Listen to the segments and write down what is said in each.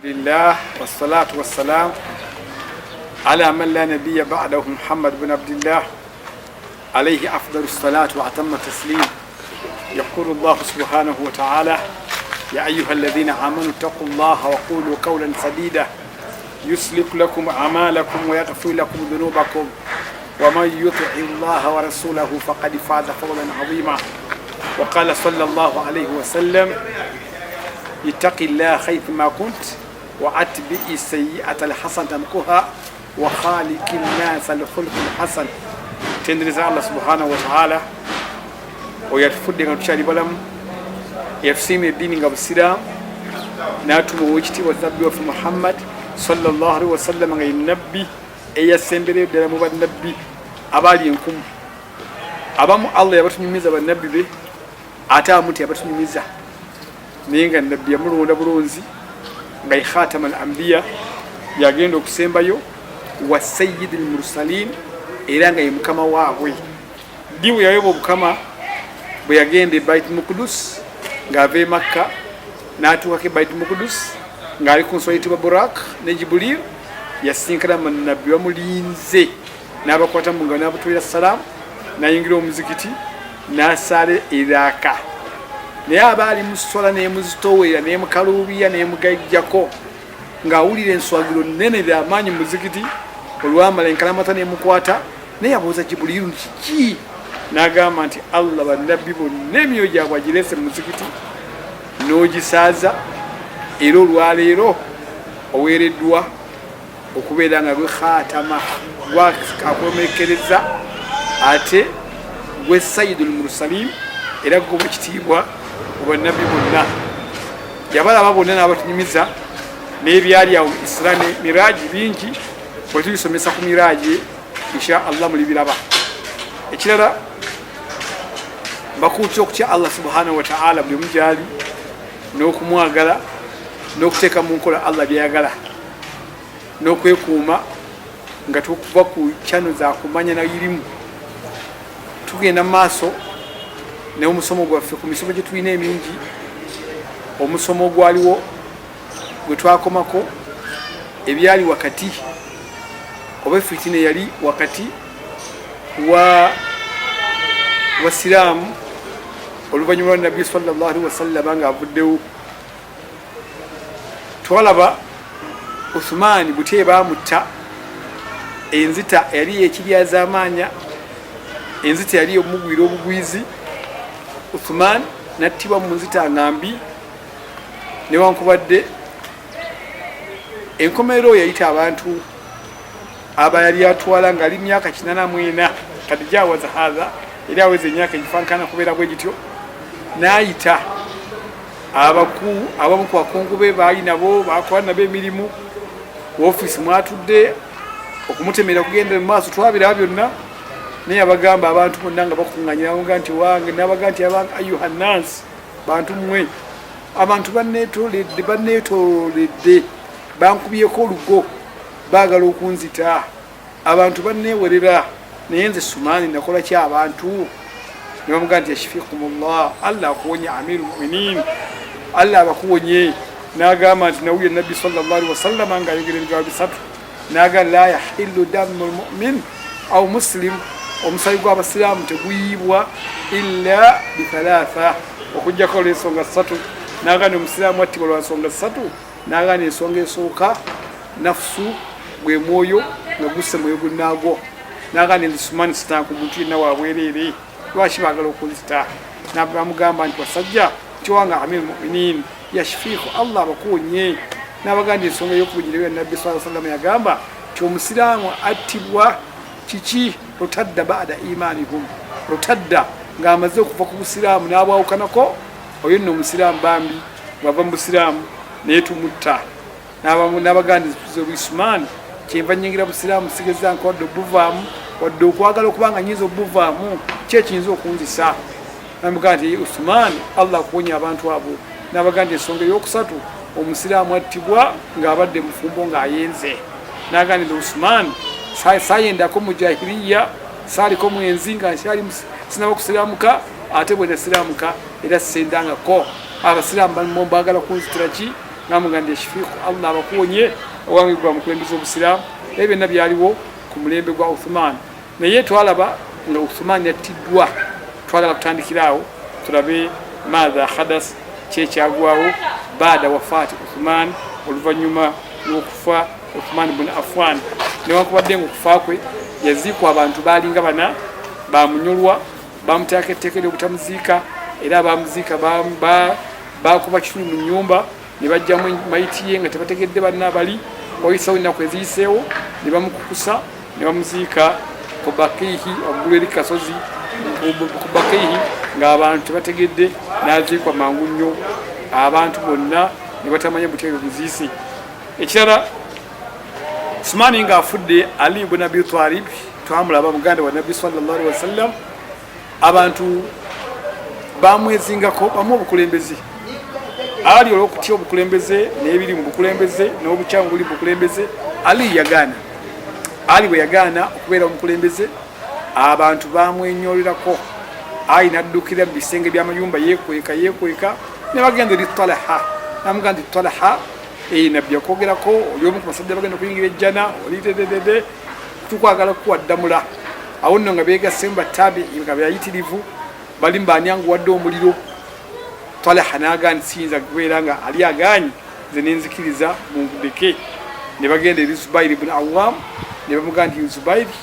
لله والصلاة والسلام على من لا نبي بعده محمد بن عبد الله عليه أفضل الصلاة وأتم التسليم. يقول الله سبحانه وتعالى: يا أيها الذين آمنوا اتقوا الله وقولوا قولا سديدا يصلح لكم أعمالكم ويغفر لكم ذنوبكم ومن يطع الله ورسوله فقد فاز فوزا عظيما. وقال صلى الله عليه وسلم: اتق الله حيثما كنت وأتبع السيئة الحسنة تمحها وخالق الناس الخلق الحسن. تندرز الله سبحانه وتعالى ويرفض عن تشاري بلم يفسم الدين الإسلام ناتم وجتي والنبي في محمد صلى الله عليه وسلم عن النبي أي سنبري دلهم بالنبي أبالي ينكم أبام الله يبرتني ميزة بالنبي به أتامت يبرتني ميزة ninga nabbi yamulonda bulunzi nga khatama al-anbiya yagenda okusembayo wa sayyidil mursalin era nga mukama waabwe diwe yayobo bukama bwe yagenda Bait Muqaddas nga ave Makka natuka ke Bait Muqaddas nga ali ku nswayiti Burak ne Jibril yasinkana man nabbi wamulinze n'abakwata mu ngana n'abutulira salam nayingira omuzikiti n'asale iraka naye abaali musola nemuzitowera nemukalubiya nemugajjako ng'awulira enswagiro nnene lyamaanyi muzikiti olwamala enkalamata nemukwata naye abuuza Jibuliru kiki n'agamba nti Allah bannabbi bonna emyoyo gyabwe agirese muzikiti n'ogisaaza era olwaleero oweereddwa okubeera nga gwe khatama gwakakomekereza ate gwe sayyidul mursalin era gwe ekitiibwa obannabbi bonna yabalaba bonna n'abatunyumiza n'ebyali awo Isra ne Miraji bingi bwe tuyisomesa ku Miraji insha Allah mulibiraba. Ekirala bakuutya okutya Allah subhanahu wa ta'ala buli mujali n'okumwagala n'okuteeka mu nkola Allah byayagala n'okwekuuma nga tukuva ku channel za kumanya na irimu tugenda maaso ne omusomo gwaffe ku misomo gye tulina emingi. Omusomo gwaliwo gwe twakomako ebyali wakati oba fitina yali wakati wa siraamu oluvannyuma lwa nabbi sallallahu alaihi wasallam nga avuddewo. Twalaba Uthmani butye baamutta enzita yali ekiryazaamaanya enzita yali omugwira obugwizi. Uthman nattibwa mu nzita ngambi newankubadde enkomerero yayita abantu abayali atwala nga ali myaka 84 kati jawaza hadha eri aweze emyaka egifankana kubeera bwe gityo n'ayita abamu ku bakungu be baali nabo bakola nabo emirimu ofiisi mwatudde okumutemera kugenda mu maaso twabiraba byonna naye abagamba abantu bonna nga bakuŋŋanyirawo nga nti wange n'abaga nti ayuhannansi bantu mmwe abantu banneetoledde bankubyeko olugo baagala okunzita abantu banneewerera naye nze Sumaani nakola ki abantu ne bamuga nti yashfikumullah Allah akuwonye amirul mu'minin Allah abakuwonye. n'agamba nti nawulira nabbi sallallahu alaihi wasallam nga ayogera ebigambo bisatu n'agamba la yahillu damul mu'min aw muslim omusaayi gw'abasiraamu teguyibwa illa bithalatha okujjako olw'ensonga ssatu. n'agamba omusiraamu attibwa lwa nsonga ssatu n'agamba ensonga esooka nafusu gwe mwoyo nga gusse mwoyo gunnaagwo. n'agamba nti Sumaani sitanga ku muntu yenna wabwereere lwaki baagala okunzita. n'abamugamba nti basajja kiwanga amirul mu'minin yashfiku Allah abakuwonye. n'abagamba nti ensonga y'okubujirayo nabbi sallallahu alaihi wasallam yagamba nti omusiraamu attibwa kiki rutadda baada imanihum rutadda ng'amaze okuva ku busiraamu n'abwawukanako oyo nno omusiraamu bambi bwava mu busiraamu naye tumutta. n'abaganda Uthman kyenva nnyingira busiraamu sigeza nka wadde obuvaamu wadde okwagala okuba nga nyinza obuvaamu ki ekiyinza okunzisa. n'amugamba nti Uthman Allah akuwonya abantu abo. n'abaganda ensonga ey'okusatu omusiraamu attibwa ng'abadde mufumbo ng'ayenze. n'agamba nti Uthman sayendako mu jahiliya saaliko mwenzi nga sinaba kusiraamuka ate bwe nasiraamuka era sisendangako. Abasiraamu baagala kunzitira ki namugamba eshifiku Allah abakuwonye owange gwa mukulembeze obusiraamu ebyo byonna byaliwo ku mulembe gwa Uthman naye twalaba nga Uthman yattiddwa twagala kutandikiraawo tulabe maadha hadas kyekyagwawo baada wafaati Uthman oluvannyuma lw'okufa Uthman ibn Affan newankubadde nga okufa kwe yaziikwa abantu baalinga bana bamunyolwa bamutaaka etteeka ly'obutamuziika era bamuziika bakuba kituli mu nnyumba ne bajjamu mayiti ye nga tebategedde banna bali oyisawo ennaku eziyiseewo ne bamukukusa ne bamuziika ku Bakiihi waggulu eri kasozi ku Bakiihi ng'abantu tebategedde n'aziikwa mangu nnyo abantu bonna ne batamanya buteebe buziisi. Ekirala Uthman ng'afudde Ali ibn Abi Talib twamulaba muganda wa Nabbi sallallahu alaihi wasallam abantu bamwezingako bamu obukulembeze Ali olw'okutya obukulembeze n'ebiri mu bukulembeze n'obukyangu buli bukulembeze Ali yagaana. Ali bwe yagaana okubeera omukulembeze abantu bamwenyolerako Ali n'addukira mu bisenge by'amayumba yeekweka ne bagenda eri Talaha namugamba nti Talaha nabbi yakwogerako oli omu ku basajja bagenda kuyingira ejjana oli dededede tukwagala kuwaddamula awo nno nga beegassemu batabi nga bayitirivu bali mbaanyangu wadde omuliro. Talaha n'agaana siyinza kubeera nga Ali agaanyi nze nenzikiriza mundeke ne bagenda eri Zubairi ibn Awwam ne bamugamba nti Zubairi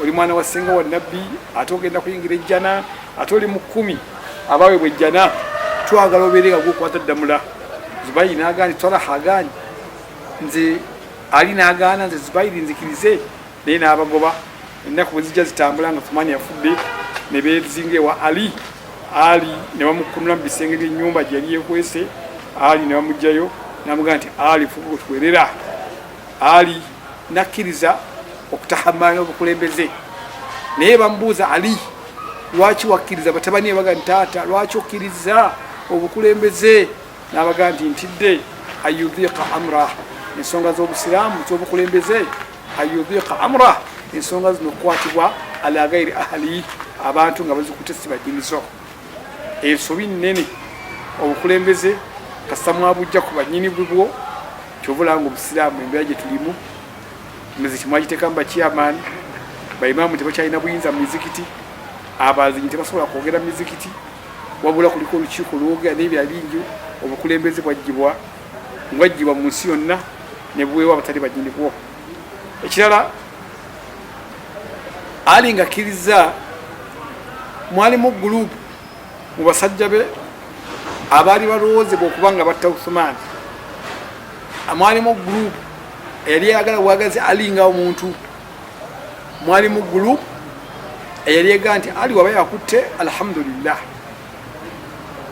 oli mwana wa ssenga wa nabbi ate ogenda kuyingira ejjana ate oli mu 10 abaweebwa ejjana twagala obeere nga gwokwata ddamula. Zubairi n'agaana Talaha agaanyi nze Ali n'agaana nze Zubairi nzikirize naye n'abagoba ennaku bwe zijja zitambula nga Uthman yafudde ne beezinga ewa Ali ne bamukunula mu bisenge by'ennyumba gye yali yeekwese Ali ne bamugjayo n'amugamba nti Ali fuba otuwerera. Ali nakkiriza okutahamala obukulembeze naye bamubuuza Ali lwaki wakkiriza batabani be baga ntaata lwaki okkiriza obukulembeze n'abagamba nti ntidde ayudhiqa amra ensonga z'obusiraamu z'obukulembeze ayudhiqa amra ensonga zino okukwatibwa ala gairi ahali abantu nga bazikutte si bajjinizo ensobi nnene obukulembeze kasita mwabujja ku bannyini bwo kyovula nga obusiraamu embeera gye tulimu miziki mwagiteekamu bachairman baimaamu tebakyalina buyinza mu mizikiti abazinyi tebasobola kwogera mu mizikiti wabula kuliko olukiiko lwogera n'ebirala bingi obukulembeze bwaggyibwa mu nsi yonna ne buweewa abatali bajjini bwo. Ekirala Ali ng'akkiriza mwalimu gurupu mu basajja be abaali balowoozebwa okuba nga batta Uthman mwalimu gurupu eyali eyagala bwagazi Ali nga omuntu mwalimu gurupu eyali egaa nti Ali waba yakutte alhamdulillah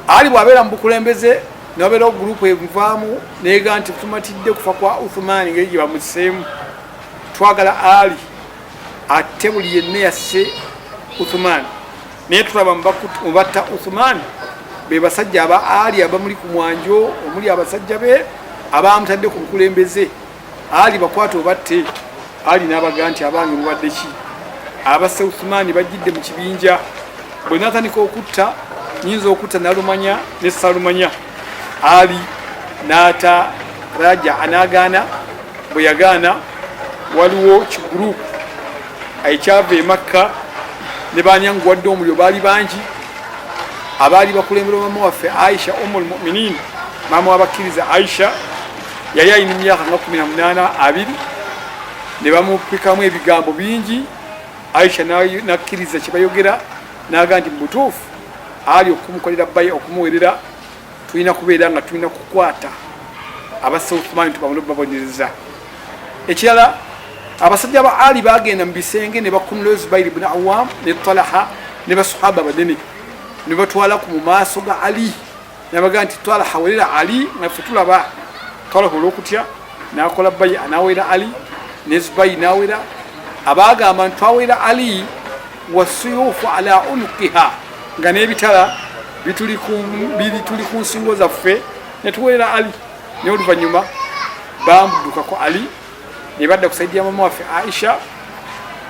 Ali bw'abeera mu bukulembeze n'obeerawo gurupu evaamu neega nti tumatidde kufa kwa Uthman ngeri gye bamuseemu twagala Ali ate buli yenna yasse Uthman naye tulaba mubatta Uthman be basajja aba Ali abamuli ku mwanjo omuli abasajja be abamutadde ku bukulembeze Ali bakwata obatte Ali n'abaga nti abange mubadde ki abasse Uthman bajjidde mu kibinja bwe natandika okutta nyinza okutta nalumanya ne salumanya Ali n'ata raja anagaana bwe yagaana waliwo kigurupu ekyava e Makka ne banyanguwadde omuliro baali bangi abaali bakulembera maama waffe Aisha Ummul Mu'minin maama wabakkiriza Aisha yali alina emyaka nga 18 ne bamupikamu ebigambo bingi Aisha nakkiriza kye bayogera n'agamba nti mubutuufu Ali okumukolera bbayi okumuwerera tulina kubeera nga tulina kukwata abasse Uthman tubamule babonereza. Ekirala abasajja ba Ali bagenda mu bisenge ne bakunula Zubairi ibn Awwam ne Talaha ne basahaba banene ne batwala ku maaso ga Ali ne bagamba nti Talaha werera Ali naffe tulaba Talaha olw'okutya n'akola bbayi anaawera Ali ne Zubairi n'awera abagamba nti twawera Ali wasuyufu ala unuqiha nga n'ebitala bituli ku nsingo zaffe ne tuwerera Ali ne oluvannyuma bambudukako Ali ne badda kusaidia mama waffe Aisha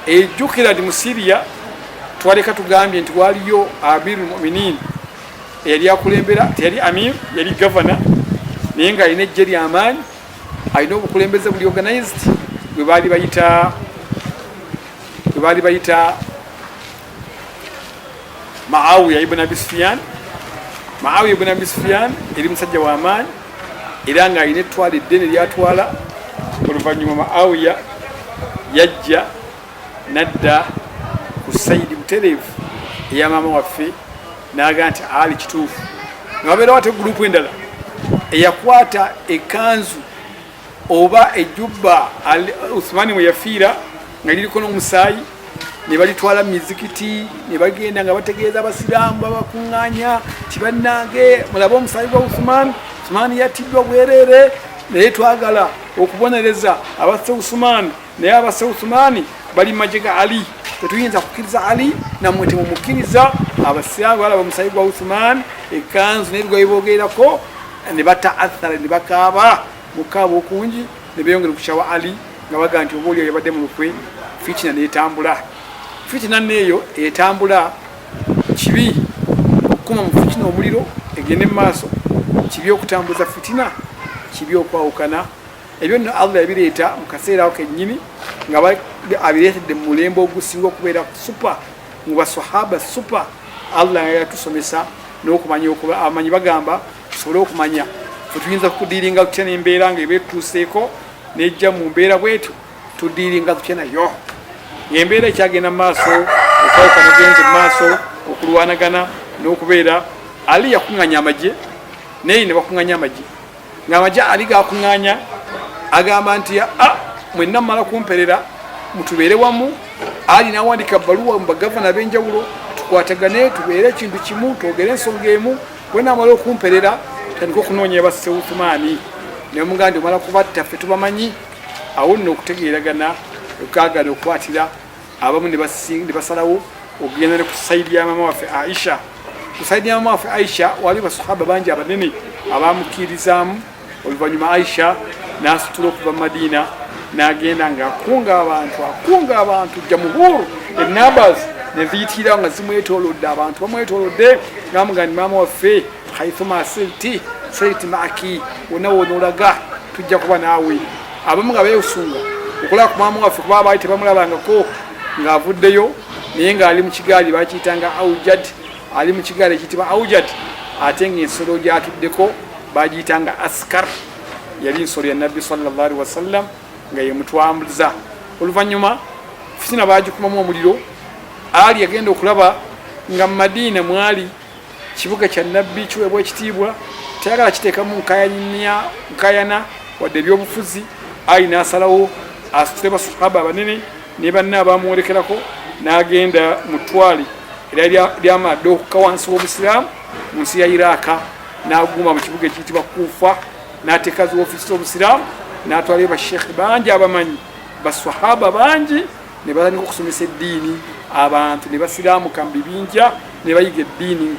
ejjukira nti mu Syria twaleka tugambye nti waliyo Amirul Mu'minin eyali akulembera teyali amir yali governor naye nga alina ejje ly'amaanyi, alina obukulembeze buli organized gwe baali bayita Muawiya ibn Abi Sufyan. Muawiya ibn Abi Sufyan eri musajja w'amaanyi era nga alina ettwala eddene lyatwala. Oluvannyuma Muawiya yajja nadda ku sayidi butereevu eya maama waffe n'aga nti ali kituufu. Nawabeerawo ate gurupu endala eyakwata ekanzu oba ejjubba Uthmani mwe yafiira nga liriko n'omusaayi, ne balitwala mu mizikiti ne bagenda nga bategeeza abasiraamu babakuŋŋaanya kibannange mulabe omusaayi gwa Uthmani. Uthmani yattiddwa bwereere, naye twagala okubonereza abasse Uthmani, naye abasse Uthmani bali maje ga Ali, tetuyinza kukkiriza Ali nammwe temumukkiriza. Abasiraamu balaba omusaayi gwa Uthmani, ekanzu n'ebigoye boogerako, ne bataathara ne bakaaba mukaaba okungi, ne beeyongera okukyawa Ali nga baga nti oba oli yabadde mu lukwe. Fitina n'etambula. Fitina neeyo etambula kibi okukuma mu fitina omuliro egende mu maaso, kibi okutambuza fitina, kibi okwawukana. Ebyo nno Allah yabireeta mu kaseera ako kennyini nga abireetedde mu mulembe ogusinga okubeera supa mu basahaba supa. Allah yatusomesa n'okumanya abamanyi bagamba tusobole okumanya tuyinza kudiiringa tutya n'embeera nga ebeetuuseeko nejja mu mbeera bwetyo, tudiiringa tutya nayo. Embeera ekyagenda mu maaso, okwawukana ogenze mu maaso, okulwanagana n'okubeera. Ali yakuŋŋanya amagye, naye ne bakuŋŋanya amagye, ng'amagye Ali gakuŋŋanya agamba nti mwenna mmala kumperera mutubeere wamu. Ali n'awandiika bbaluwa mu bagavana ab'enjawulo, tukwatagane tubeere ekintu kimu, twogere ensonga emu. Bwe naamala okumperera tandika okunoonya basse Uthmani, naye mugamba nti omala kubatta ffe tubamanyi. Awo nno okutegeeragana okaagala okukwatira abamu ne basalawo okugenda ne ku sayidi ya maama waffe Aisha. Ku sayidi ya maama waffe Aisha wali basahaba bangi abanene abaamukkiririzaamu. Oluvannyuma Aisha n'asitula okuva Madiina n'agenda ng'akunga abantu jamuhuru ennumbers ne ziyitirawo nga zimwetoolodde, abantu bamwetoolodde ng'amugamba nti maama waffe haithuma sirti maaki, wonna woonoolaga tujja kuba naawe. Abamu nga beesunga okulaba ku maama waffe kuba baali tebamulabangako ng'avuddeyo, naye ng'ali mu kigaali bakiyitanga Aujad, ali mu kigaali ekiyitibwa Aujad, ate ng'ensolo gy'atuddeko bagiyitanga Askar. Yali nsolo ya Nabbi sallallahu alaihi wasallam nga ye mutwambuliza. Oluvannyuma fitina bagikumamu omuliro. Ali yagenda okulaba nga mu Madiina mwali kibuga kya Nabbi kiweebwa ekitiibwa, tayagala kiteekamu nkayana wadde ebyobufuzi. Ali n'asalawo asitule basahaba abanene ne banne abaamuwolekerako, n'agenda mu ttwali era lyamadde okukka wansi w'Obusiraamu mu nsi ya Iraaka, n'aguma mu kibuga ekiyitibwa Kuufa, n'ateeka zi woofiisi z'Obusiraamu, n'atwalayo basheekhe bangi abamanyi, basahaba bangi, ne batandika okusomesa eddiini. Abantu ne basiraamuka mu bibinja ne bayiga eddiini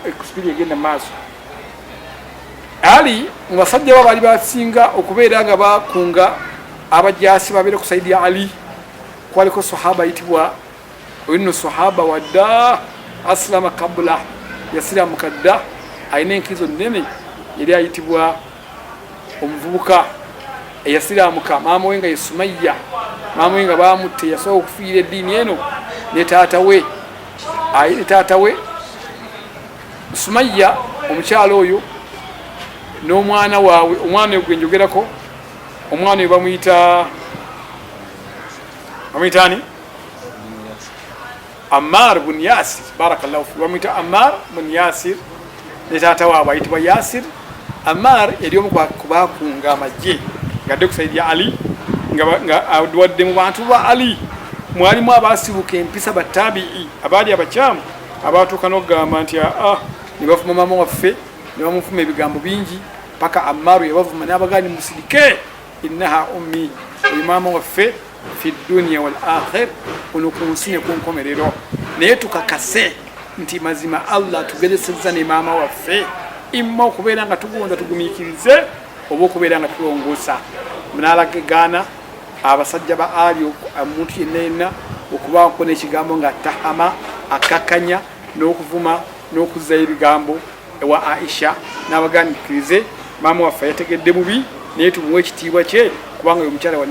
ekisipiri egenda mu maaso. Ali mu basajja ba baali basinga okubeera nga bakunga abajaasi babeere ku sayidi ya Ali, kwaliko sahaba ayitibwa oyinno sahaba wadda aslama kabula, yasiraamuka dda, alina enkirizo nnene, yali ayitibwa omuvubuka eyasiraamuka. Maama we nga ye Sumayya, maama we nga baamutte, yasobola okufiira eddiini eno ne taata we Sumayya. Omukyalo oyo n'omwana waabwe, omwana oyo gwe njogerako, omwana oyo bamuyitaani Ammar bun Yasir, barakallahu fi, bamuyita Ammar bun Yasir, ne taata waabwe ayitibwa Yasir. Ammar yali omu ku baakunga amagye ngadde ku sayidi ya Ali, nga wadde mu bantu ba Ali mwalimu abaasibuka empisa bataabii abaali abakyamu abaatuuka n'okugamba nti ne bavuma maama waffe, ne bamufuma ebigambo bingi paka Ammar yabavuma n'abagani musirike, innaha ummi, oyo maama waffe fi dunya wal akhir, ono ku nsi ne ku nkomerero. Naye tukakase nti mazima Allah tugezesezza ne maama waffe, imma okubeera nga tugonza tugumiikirize oba okubeera nga tulongoosa. Munaalagegana abasajja ba Ali omuntu yenna okubaako n'ekigambo nga tahama, akakanya n'okuvuma n'okuzzayo ebigambo ewa Aisha n'abaganiikirize maama waffe yategedde mubi naye tumuwe ekitiibwa kye kubanga oyo mukyala